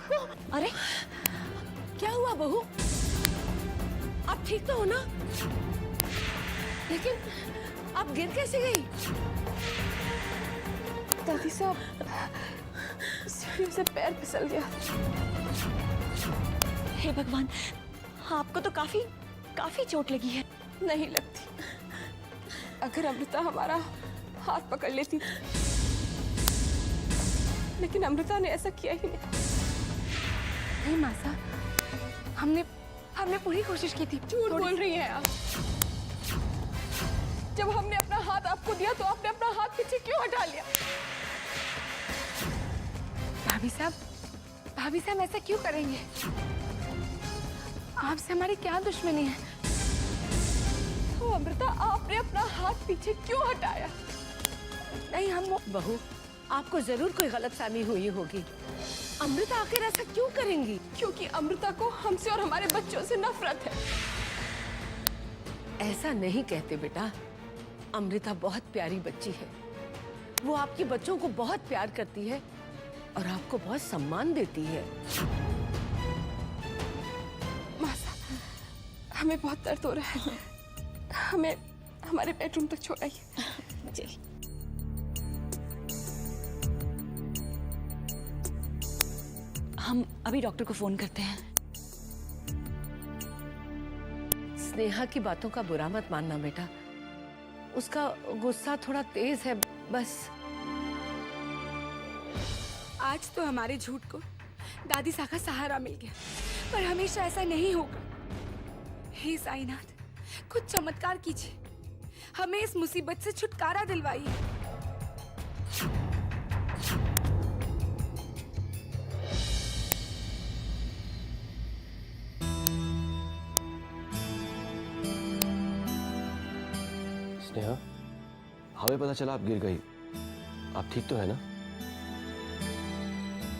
आपको? अरे क्या हुआ बहू? आप ठीक तो हो ना? लेकिन आप गिर कैसे गई? दादी साहब, सीढ़ी से पैर फिसल गया। हे भगवान, आपको तो काफी चोट लगी है। नहीं लगती। अगर अमृता हमारा हाथ पकड़ लेती, लेकिन अमृता ने ऐसा किया ही नहीं। नहीं मासा, हमने पूरी कोशिश की थी। झूठ बोल रही हैं आप। जब हमने अपना हाथ आपको दिया तो आपने अपना हाथ पीछे क्यों हटा लिया? भाभी साहब ऐसा क्यों करेंगे? आपसे हमारी क्या दुश्मनी है? तो अमृता, आपने अपना हाथ पीछे क्यों हटाया? नहीं, हम बहू, आपको जरूर कोई गलतफहमी हुई होगी। अमृता आखिर ऐसा क्यों करेंगी? क्योंकि अमृता को हमसे और हमारे बच्चों से नफरत है। ऐसा नहीं कहते बेटा। अमृता बहुत प्यारी बच्ची है। वो आपके बच्चों को बहुत प्यार करती है और आपको बहुत सम्मान देती है। मासा, हमें बहुत दर्द हो रहा है। हमें हमारे बेडरूम तक छोड़ाइए। चलिए। हम अभी डॉक्टर को फोन करते हैं। स्नेहा की बातों का बुरा मत मानना बेटा। उसका गुस्सा थोड़ा तेज है बस। आज तो हमारे झूठ को दादी सा का सहारा मिल गया, पर हमेशा ऐसा नहीं होगा। हे साईनाथ, कुछ चमत्कार कीजिए, हमें इस मुसीबत से छुटकारा दिलवाइए। स्नेहा, हमें पता चला आप गिर गई। आप ठीक तो है ना?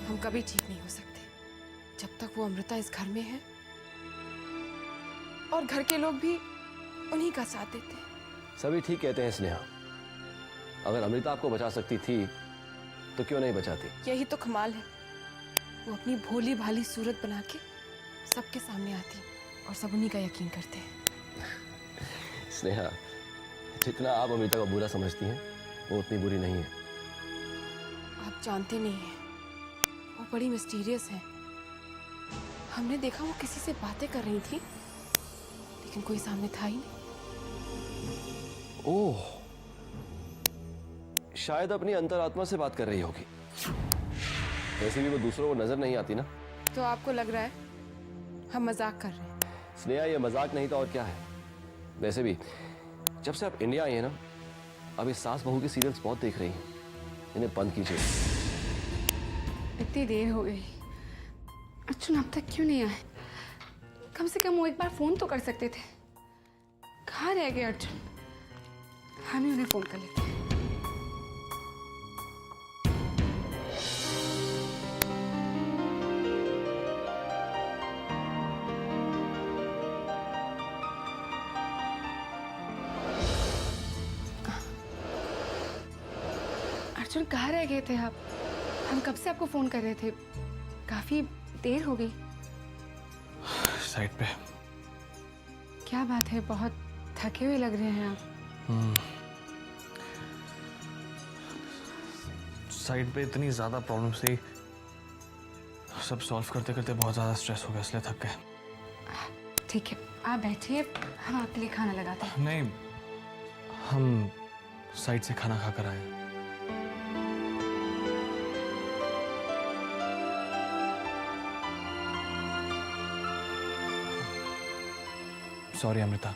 हम कभी ठीक नहीं हो सकते जब तक वो अमृता इस घर में है और घर के लोग भी उन्हीं का साथ देते हैं। सभी ठीक कहते हैं स्नेहा। अगर अमृता आपको बचा सकती थी तो क्यों नहीं बचाती? यही तो कमाल है, वो अपनी भोली भाली सूरत बना के सबके सामने आती और सब उन्हीं का यकीन करते हैं। स्नेहा, जितना आप अमृता को बुरा समझती हैं वो उतनी बुरी नहीं है। आप जानते नहीं हैं, वो बड़ी मिस्टीरियस है। हमने देखा वो किसी से बातें कर रही थी, लेकिन कोई सामने था ही नहीं। ओह, शायद अपनी अंतरात्मा से बात कर रही होगी। वैसे भी वो दूसरों को नजर नहीं आती ना। तो आपको लग रहा है हम मजाक कर रहे हैं? स्नेहा, ये मजाक नहीं था और क्या है। वैसे भी जब से आप इंडिया आई हैं ना, अभी सास बहू की सीरियल्स बहुत देख रही हैं। इन्हें बंद कीजिए। इतनी देर हो गई, अर्जुन अब तक क्यों नहीं आए? कम से कम वो एक बार फोन तो कर सकते थे। कहाँ रह गए अर्जुन? हम ही उन्हें फोन कर लेते हैं। अर्जुन, कहाँ रह गए थे आप? हम कब से आपको फोन कर रहे थे, काफी देर हो गई। साइड पे। क्या बात है, बहुत थके हुए लग रहे हैं आप। साइड पे इतनी ज्यादा प्रॉब्लम्स थी, सब सॉल्व करते करते बहुत ज्यादा स्ट्रेस हो गया, इसलिए थक गए। ठीक है, आप बैठिए, हम आपके लिए खाना लगाते हैं। नहीं, हम साइड से खाना खाकर आए। सॉरी अमृता,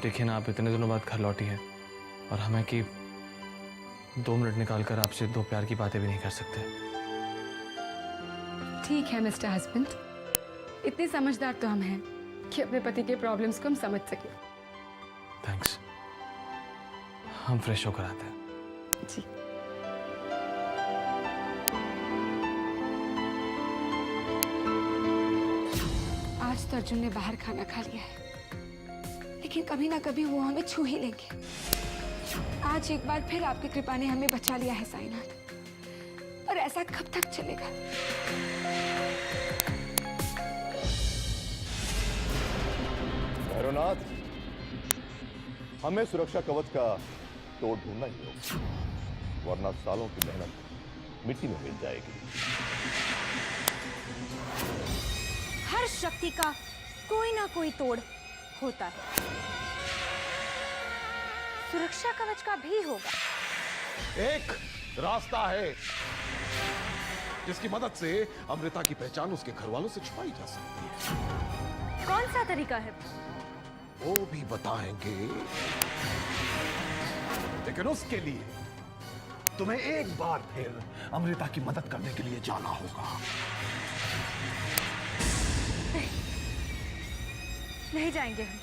देखिए ना, आप इतने दिनों बाद घर लौटी है और हमें कि 2 मिनट निकालकर आपसे 2 प्यार की बातें भी नहीं कर सकते। ठीक है मिस्टर हस्बैंड, इतने समझदार तो हम हैं कि अपने पति के प्रॉब्लम्स को हम समझ सके। थैंक्स। हम फ्रेश होकर आते हैं। जी। आज तो अर्जुन ने बाहर खाना खा लिया है, लेकिन कभी ना कभी वो हमें छू ही लेंगे। आज एक बार फिर आपकी कृपा ने हमें बचा लिया है साईनाथ। और ऐसा कब तक चलेगा? भैरवनाथ, हमें सुरक्षा कवच का तोड़ ढूंढना ही होगा, वरना सालों की मेहनत मिट्टी में मिल जाएगी। हर शक्ति का कोई ना कोई तोड़ होता है, सुरक्षा कवच का भी होगा। एक रास्ता है जिसकी मदद से अमृता की पहचान उसके घर वालों से छुपाई जा सकती है। कौन सा तरीका है? वो भी बताएंगे, लेकिन उसके लिए तुम्हें एक बार फिर अमृता की मदद करने के लिए जाना होगा। नहीं जाएंगे हम,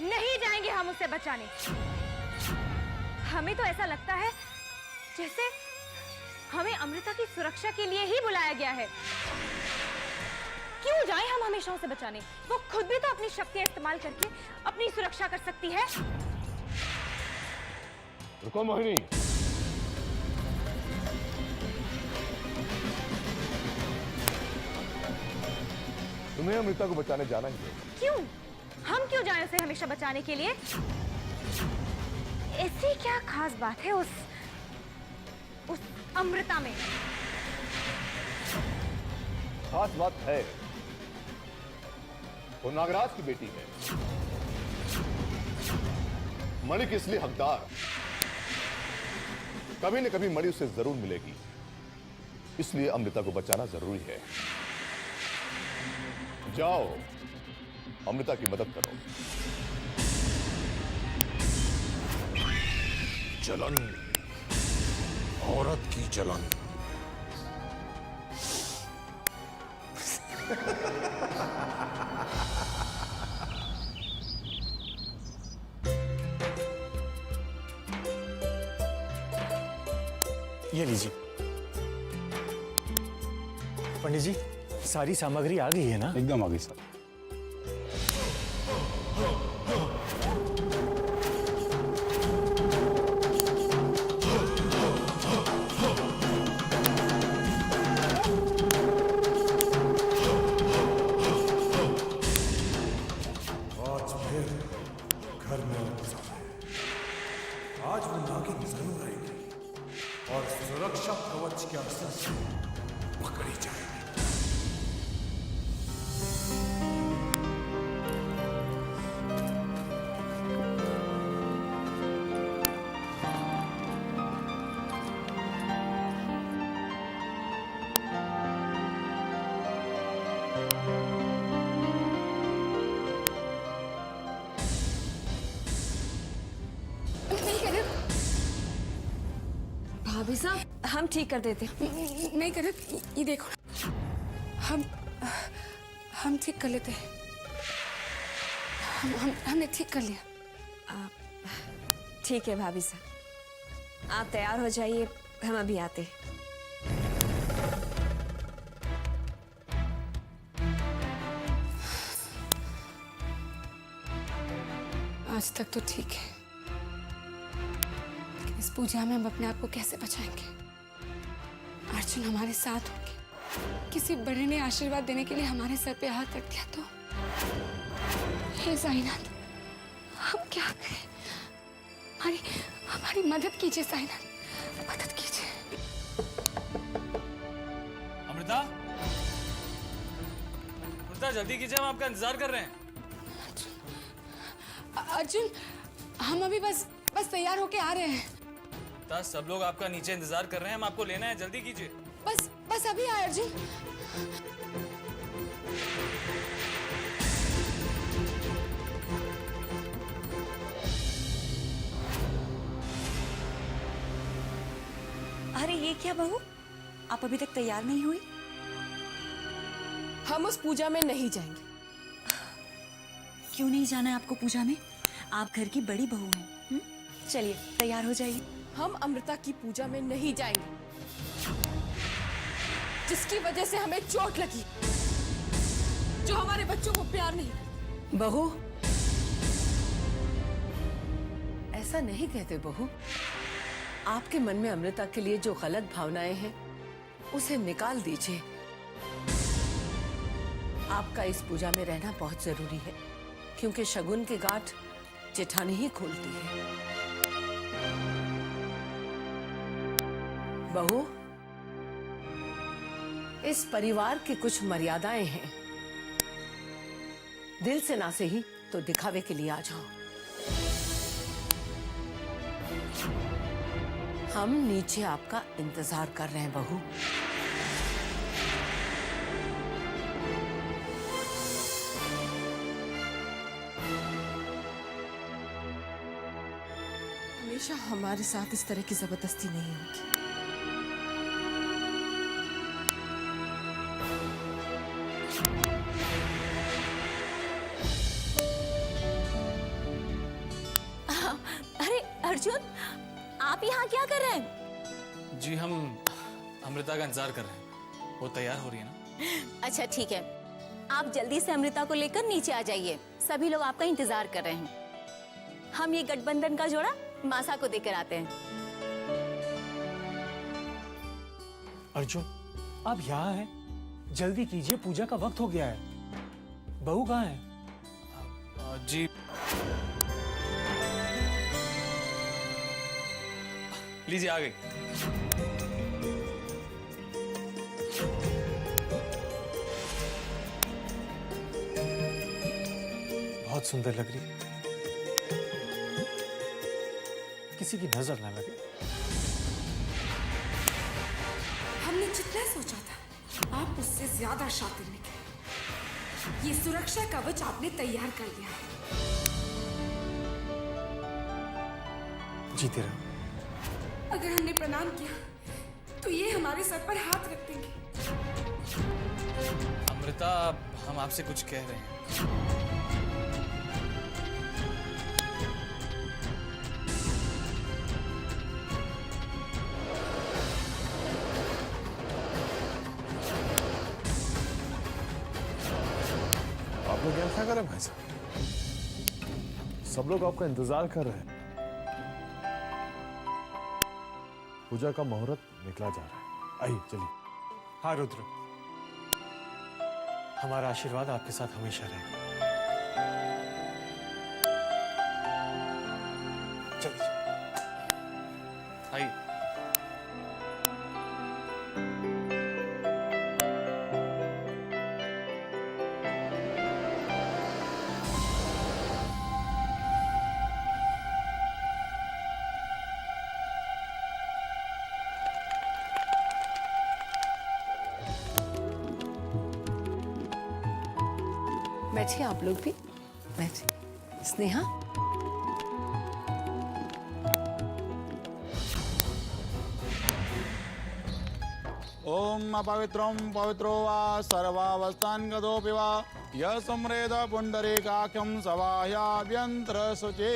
नहीं जाएंगे हम उसे बचाने। हमें तो ऐसा लगता है जैसे हमें अमृता की सुरक्षा के लिए ही बुलाया गया है। क्यों जाएं हम हमेशा उसे बचाने? वो खुद भी तो अपनी शक्तियां इस्तेमाल करके अपनी सुरक्षा कर सकती है। रुको मोहिनी, तुम्हें अमृता को बचाने जाना ही है। क्यों? हम क्यों जाएं उसे हमेशा बचाने के लिए? ऐसी क्या खास बात है उस अमृता में? खास बात है, वो नागराज की बेटी है, मणि की इसलिए हकदार। कभी न कभी मणि उसे जरूर मिलेगी, इसलिए अमृता को बचाना जरूरी है। जाओ, अमृता की मदद करो। जलन, औरत की जलन। ये लीजिए। पंडित जी, सारी सामग्री आ गई है ना? एकदम आ गई सर। आज फिर घर में घुसा है। आज वो नागिन जरूर आएगी और सुरक्षा कवच के असर से पकड़ी जाएगी। भाभी साहब, हम ठीक कर देते। नहीं करत, ये देखो, हम ठीक कर लेते हैं। हमने ठीक कर लिया। ठीक है भाभी साहब, आप तैयार हो जाइए, हम अभी आते हैं। आज तक तो ठीक है, लेकिन इस पूजा में हम अपने आप को कैसे बचाएंगे? अर्जुन हमारे साथ होंगे, किसी बड़े ने आशीर्वाद देने के लिए हमारे सर पे हाथ रख दिया तो? हे साईनाथ, हम क्या करें? हमारी मदद कीजिए साईनाथ, मदद कीजिए। अमृता, अमृता जल्दी कीजिए, हम आपका इंतजार कर रहे हैं। अर्जुन, हम अभी बस तैयार होके आ रहे हैं। सब लोग आपका नीचे इंतजार कर रहे हैं, हम आपको लेना है, जल्दी कीजिए। बस अभी आए अर्जुन। अरे ये क्या बहू, आप अभी तक तैयार नहीं हुई? हम उस पूजा में नहीं जाएंगे। क्यों नहीं जाना है आपको पूजा में? आप घर की बड़ी बहू हैं। चलिए तैयार हो जाइए। हम अमृता की पूजा में नहीं जाएंगे, जिसकी वजह से हमें चोट लगी, जो हमारे बच्चों को प्यार नहीं। बहू, ऐसा नहीं कहते बहू। आपके मन में अमृता के लिए जो गलत भावनाएं हैं उसे निकाल दीजिए। आपका इस पूजा में रहना बहुत जरूरी है, क्योंकि शगुन की गांठ जेठानी ही खोलती है। बहू, इस परिवार की कुछ मर्यादाएं हैं। दिल से ना सही तो दिखावे के लिए आ जाओ। हम नीचे आपका इंतजार कर रहे हैं बहू। हमेशा हमारे साथ इस तरह की जबरदस्ती नहीं होगी। अरे अर्जुन, आप यहाँ क्या कर रहे हैं? जी हम अमृता का इंतजार कर रहे हैं, वो तैयार हो रही है ना। अच्छा ठीक है, आप जल्दी से अमृता को लेकर नीचे आ जाइए, सभी लोग आपका इंतजार कर रहे हैं। हम ये गठबंधन का जोड़ा मासा को देकर आते हैं। अर्जुन, आप यहाँ हैं? जल्दी कीजिए, पूजा का वक्त हो गया है। बहू कहाँ है? जी लीजिए, आ गई। बहुत सुंदर लग रही है, किसी की नजर ना लगे। हमने जितना सोचा था, आप उससे ज्यादा शातिर निकले। ये सुरक्षा कवच आपने तैयार कर लिया। जीते रहो। अगर हमने प्रणाम किया तो ये हमारे सर पर हाथ रख देंगे। अमृता, हम आपसे कुछ कह रहे हैं। आप लोग ऐसा करें भाई साहब, सब लोग आपका इंतजार कर रहे हैं। पूजा का मुहूर्त निकला जा रहा है, आइए चलिए। हाँ रुद्र, हमारा आशीर्वाद आपके साथ हमेशा रहेगा। चलिए। आइए। बैठिए, आप लोग भी बैठिए। स्नेहा, ओम अपवित्रम पवित्रो वा सर्वावस्थान गतोऽपि वा यः सम्रेद पुण्डरीकाख्यं सवाह्याभ्यन्तर शुचे।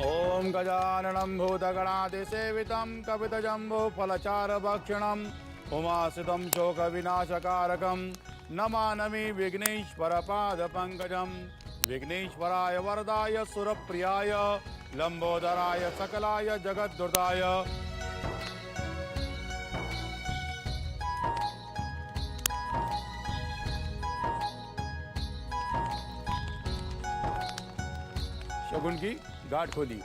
ओम गजाननं भूतगणाधिसेवितं कपितजम्बूफलचारुभक्षणम् उमासितं शोकविनाशकारकं नमामि विघ्नेश्वरपादपङ्कजं। विघ्नेश्वराय वरदाय सुरप्रियाय लंबोदराय सकलाय जगद्दुर्दाय शगुन की गांठ खोली।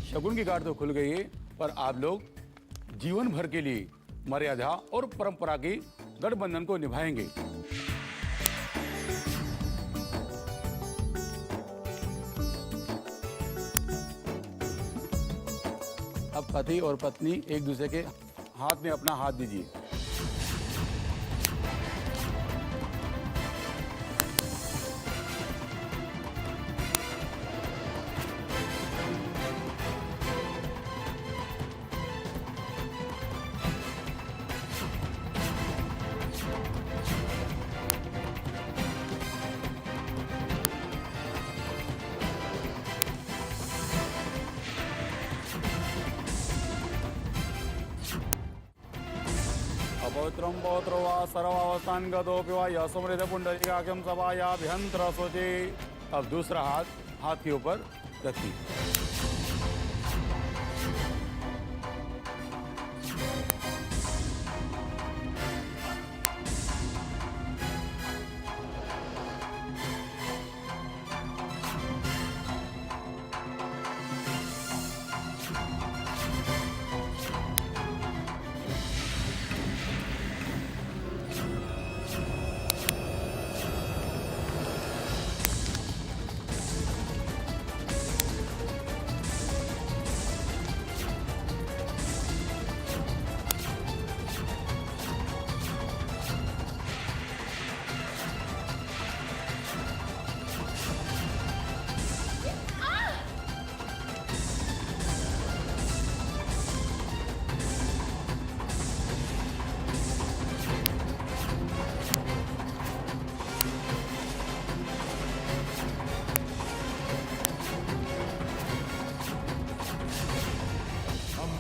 शगुन की गांठ तो खुल गई है, पर आप लोग जीवन भर के लिए मर्यादा और परंपरा के गठबंधन को निभाएंगे। अब पति और पत्नी एक दूसरे के हाथ में अपना हाथ दीजिए। अपवित्रं पौत्र वा सर्वावस्थान गतोपि वा यसमृत पुंडरीकाख्यम सभायाभ्यंतर सोचे। अब दूसरा हाथ के ऊपर रखिए।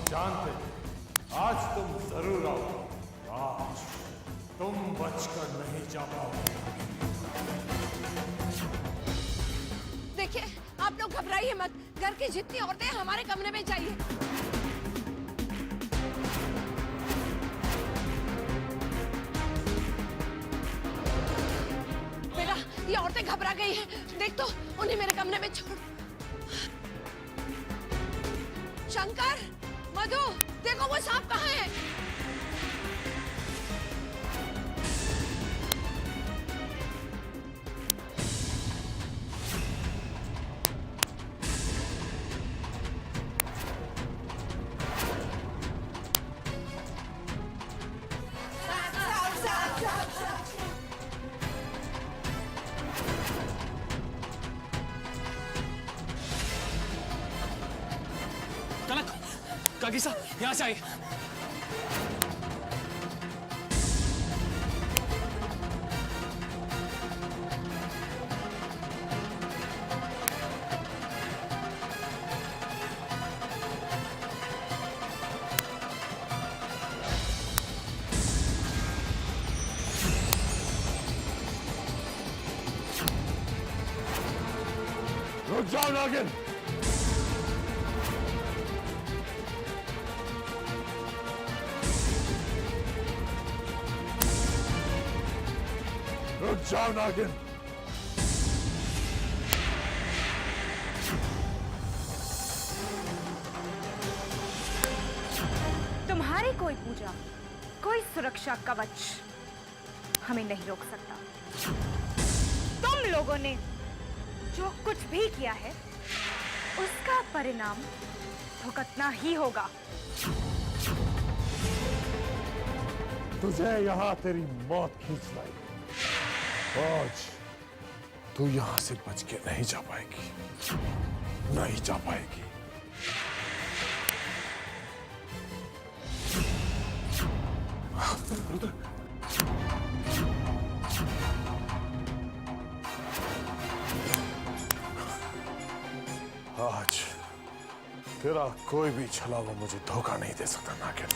जानते थे आज तुम जरूर आओ। आज तुम बचकर नहीं जा पाओगे। देखिए, आप लोग घबराइए मत। घर की जितनी औरतें हमारे कमरे में चाहिए। बेटा, ये औरतें घबरा गई हैं। देख तो, उन्हें मेरे कमरे में छोड़। शंकर, मधु, देखो वो सांप कहाँ है? कनक, कागीसा, यहाँ से आइए। रुक जाओ नागिन। रुक जाओ नागिन। तुम्हारी कोई पूजा, कोई सुरक्षा कवच हमें नहीं रोक सकता। तुम लोगों ने जो कुछ भी किया है उसका परिणाम भुगतना ही होगा। तुझे यहाँ तेरी मौत खींच लाई। आज तू यहाँ से बच के नहीं जा पाएगी, नहीं जा पाएगी। आज तेरा कोई भी छलावा मुझे धोखा नहीं दे सकता नागिन।